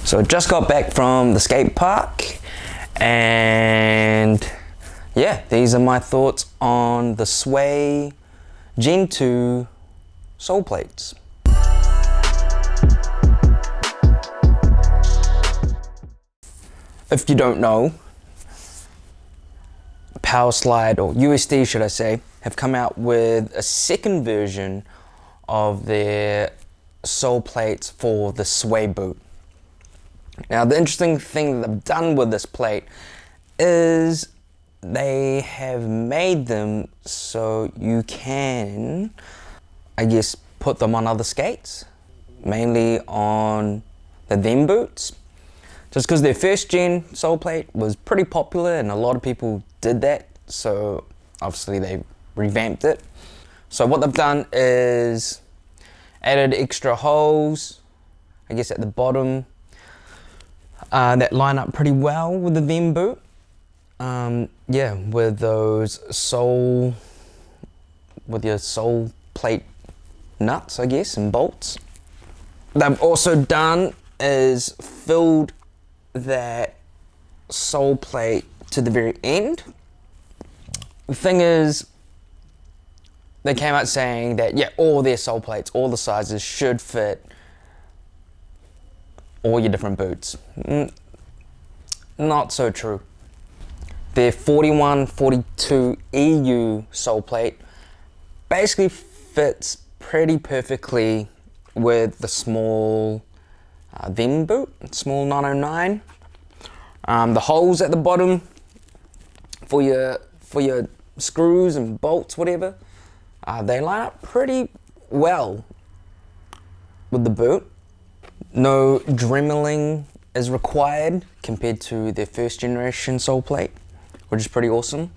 So I just got back from the skate park, and yeah, these are my thoughts on the Sway Gen 2 Soulplates. If you don't know, Power Slide, or USD should I say, have come out with a second version of their Soulplates for the Sway boot. Now the interesting thing that they've done with this plate is they have made them so you can, I guess, put them on other skates, mainly on the Them boots. Just because their first gen Soulplate was pretty popular and a lot of people did that, so obviously they revamped it. So what they've done is added extra holes, I guess at the bottom, that line up pretty well with the Them boot. Yeah, with those with your Soulplate nuts, I guess, and bolts. They've also done is filled that Soulplate to the very end. The thing is, they came out saying that, yeah, all their Soulplates, all the sizes should fit all your different boots. Not so true. Their 41-42 EU Soulplate basically fits pretty perfectly with the small Them boot, small 909. The holes at the bottom for your screws and bolts, whatever, they line up pretty well with the boot. No dremeling is required compared to their first generation Soulplate, which is pretty awesome.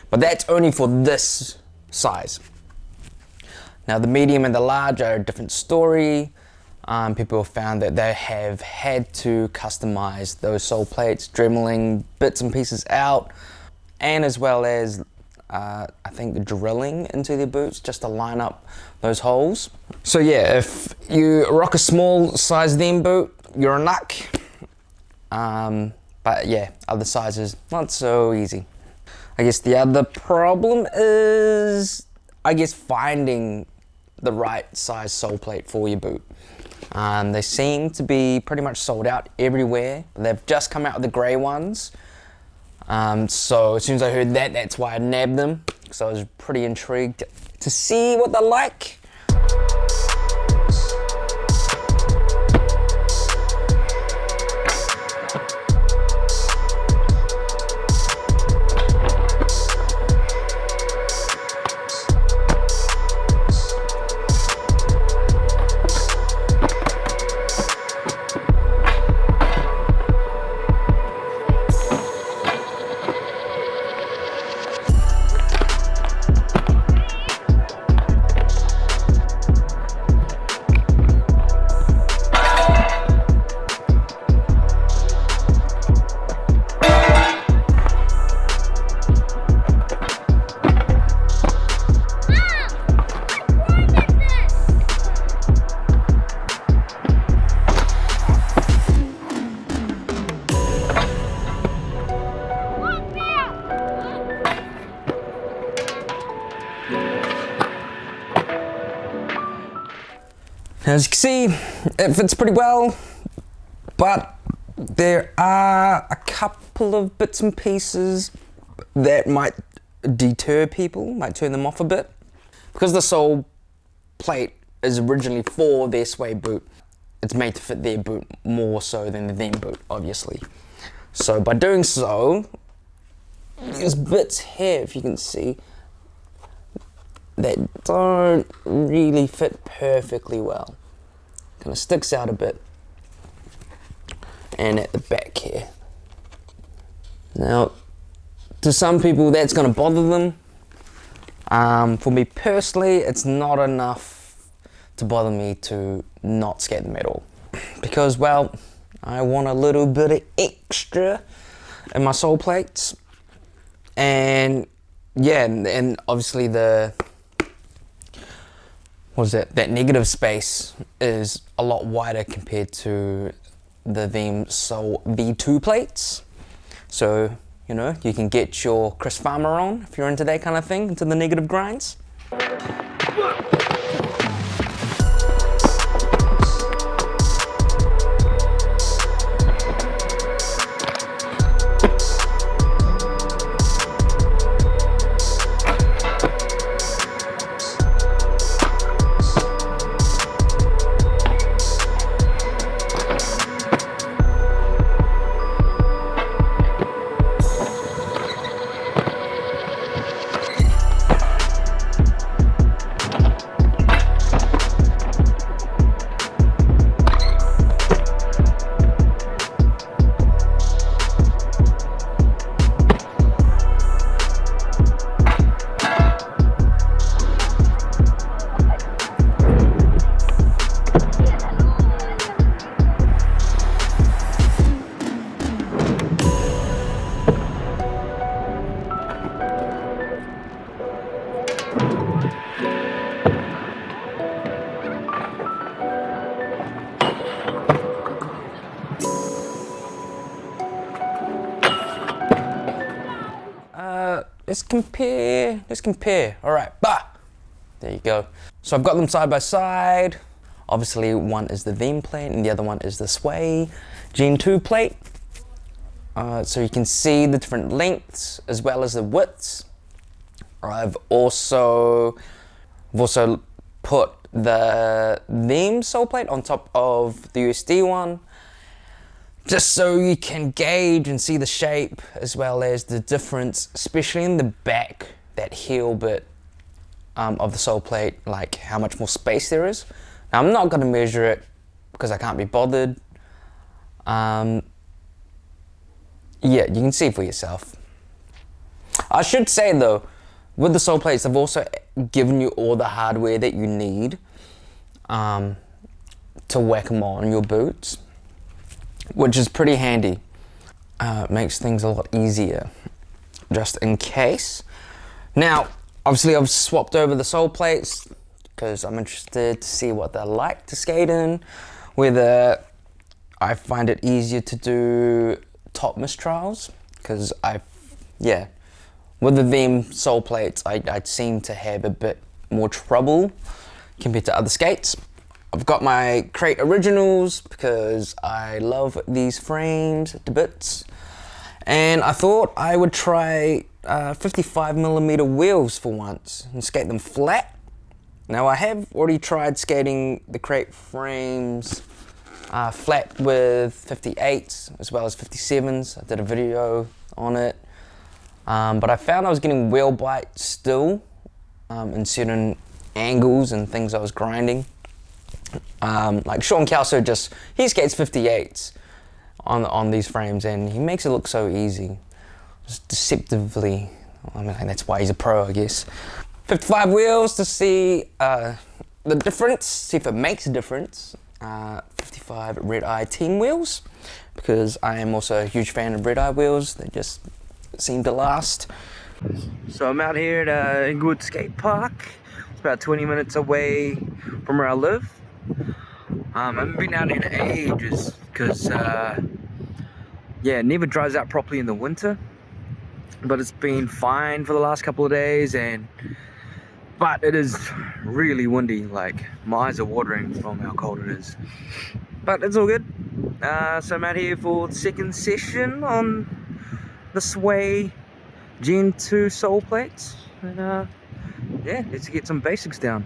But that's only for this size. Now the medium and the large are a different story. People have found that they have had to customize those Soulplates, dremeling bits and pieces out, and as well as I think drilling into their boots just to line up those holes. So yeah, if you rock a small size Them boot, you're a nuck. But yeah, other sizes, not so easy. I guess the other problem is, I guess, finding the right size Soulplate for your boot. They seem to be pretty much sold out everywhere. They've just come out with the grey ones. So as soon as I heard that, that's why I nabbed them, because I was pretty intrigued to see what they're like. As you can see, it fits pretty well, but there are a couple of bits and pieces that might deter people, might turn them off a bit. Because the Soulplate is originally for their Sway boot, it's made to fit their boot more so than the Them boot, obviously. So by doing so, there's bits here, if you can see, that don't really fit perfectly well. Kind of sticks out a bit. And at the back here. Now, to some people that's going to bother them. For me personally, it's not enough to bother me to not skate them at all. Because, well, I want a little bit of extra in my Soulplates. And yeah, and obviously the that negative space is a lot wider compared to the Veeam Soul V2 plates. So, you know, you can get your Chris Farmer on if you're into that kind of thing, into the negative grinds. Let's compare. All right, there you go. So I've got them side by side. Obviously one is the Veeam plate and the other one is the Sway Gen 2 plate. So you can see the different lengths as well as the widths. I've also put the Veeam Soulplate on top of the USD one, just so you can gauge and see the shape as well as the difference, especially in the back, that heel bit of the Soulplate, like how much more space there is. Now I'm not going to measure it because I can't be bothered. Yeah, you can see for yourself. I should say though, with the Soulplates, I've also given you all the hardware that you need to whack them on your boots, which is pretty handy. It makes things a lot easier, just in case. Now, obviously I've swapped over the Soulplates because I'm interested to see what they're like to skate in, whether I find it easier to do top mistrials, because with the Veeam Soulplates, I seem to have a bit more trouble compared to other skates. I've got my Crate Originals because I love these frames to bits, and I thought I would try 55mm wheels for once and skate them flat. Now I have already tried skating the Crate frames flat with 58s as well as 57s. I did a video on it, but I found I was getting wheel bite still in certain angles and things I was grinding. Like Sean Kelso, he skates 58s on these frames and he makes it look so easy, just deceptively. I mean, that's why he's a pro, I guess. 55 wheels to see the difference, see if it makes a difference. 55 Red Eye team wheels, because I am also a huge fan of Red Eye wheels. They just seem to last. So I'm out here at Inglewood Skate Park. It's about 20 minutes away from where I live. I haven't been out here in ages because it never dries out properly in the winter, but it's been fine for the last couple of days, but it is really windy. Like, my eyes are watering from how cold it is, but it's all good. So I'm out here for the second session on the Sway Gen 2 Soulplates, and let's get some basics down.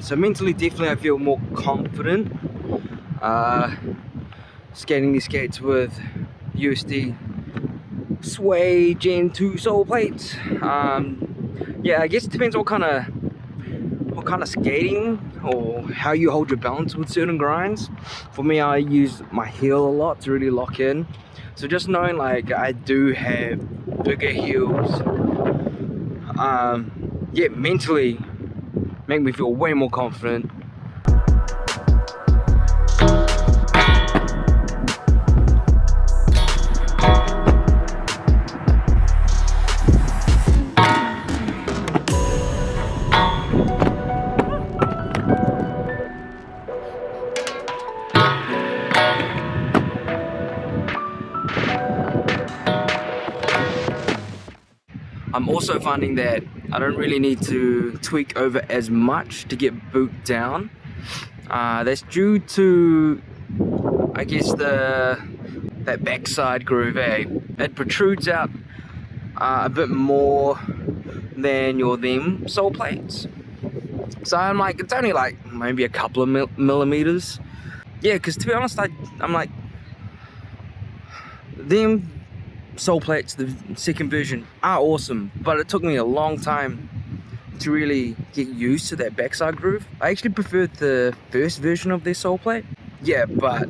So mentally, definitely I feel more confident skating these skates with USD Sway Gen 2 sole plates. Yeah, I guess it depends what kind of skating or how you hold your balance with certain grinds. For me, I use my heel a lot to really lock in. So just knowing like I do have bigger heels, yeah, mentally make me feel way more confident. I'm also finding that I don't really need to tweak over as much to get boot down. That's due to, I guess, that backside groove, it protrudes out a bit more than your them sole plates. So I'm like, it's only like maybe a couple of millimeters. Yeah, because to be honest, I'm like, them sole plates, the second version, are awesome, but it took me a long time to really get used to that backside groove. I actually preferred the first version of their sole plate. Yeah, but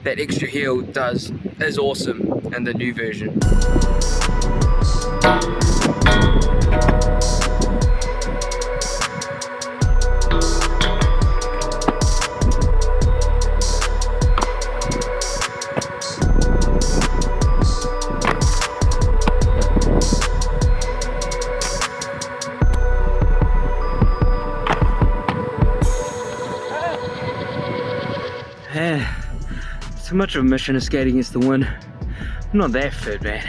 that extra heel is awesome in the new version. Too much of a mission of skating against the wind. I'm not that fit, man.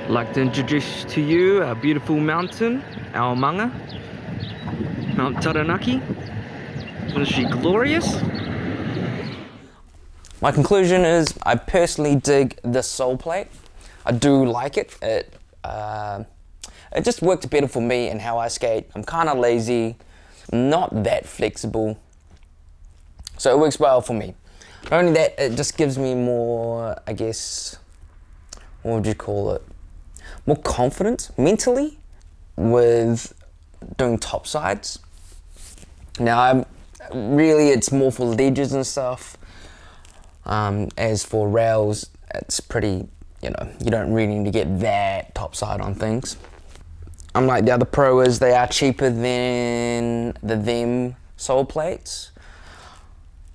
Like to introduce to you our beautiful mountain, our manga, Mount Taranaki. Isn't she glorious? My conclusion is I personally dig this sole plate. I do like it. It just works better for me and how I skate. I'm kind of lazy, not that flexible, so it works well for me. Not only that, it just gives me more, I guess, what would you call it? More confidence mentally with doing top sides. Now, it's more for ledges and stuff. As for rails, it's pretty, you don't really need to get that top side on things. Unlike the other pros, they are cheaper than the them sole plates,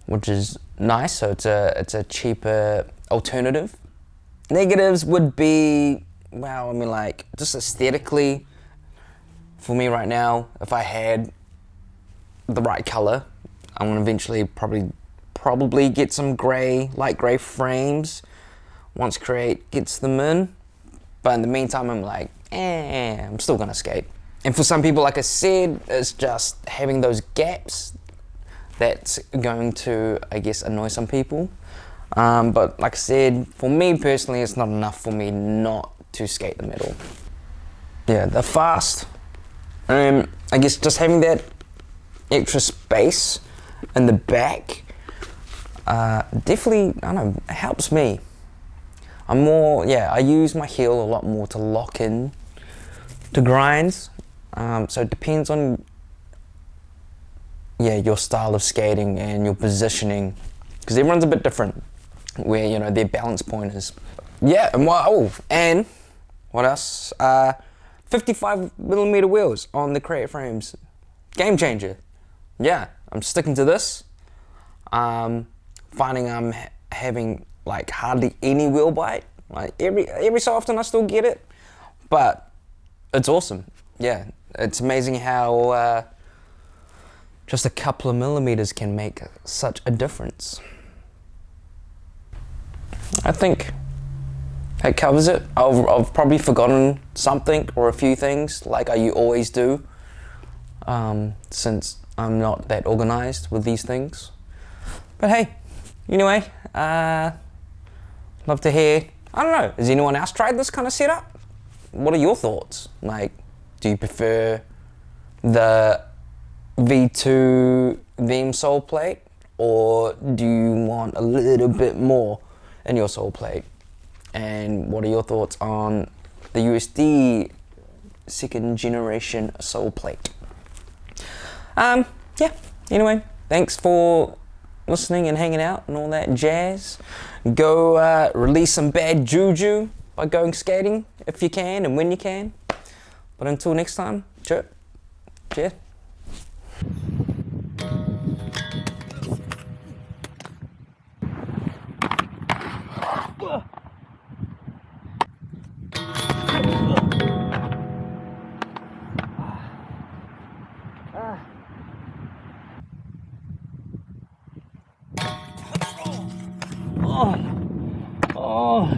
which is nice. So it's a cheaper alternative. Negatives would be, well, like just aesthetically, for me right now, if I had the right color, I'm gonna eventually probably get some light gray frames once Create gets them in. But in the meantime, I'm like, I'm still gonna skate. And for some people, like I said, it's just having those gaps that's going to, I guess, annoy some people. But like I said, for me personally, it's not enough for me not to skate the metal. Yeah, they're fast. I guess just having that extra space in the back definitely, I don't know, it helps me. I use my heel a lot more to lock in to grinds. So it depends on your style of skating and your positioning, because everyone's a bit different where their balance point is. Yeah, and what else? 55mm wheels on the Create frames. Game changer. Yeah, I'm sticking to this. Finding I'm having like hardly any wheel bite. Like every so often I still get it, but it's awesome. yeah, it's amazing how just a couple of millimeters can make such a difference. I think that covers it. I've probably forgotten something or a few things, like you always do, since I'm not that organized with these things. But hey, anyway, love to hear. I don't know, has anyone else tried this kind of setup? What are your thoughts? Like, do you prefer the V2 VM Soulplate, or do you want a little bit more in your Soulplate? And what are your thoughts on the USD second generation Soulplate? Yeah, anyway, thanks for listening and hanging out and all that jazz. Go release some bad juju by going skating if you can and when you can. But until next time, cheers. Oh.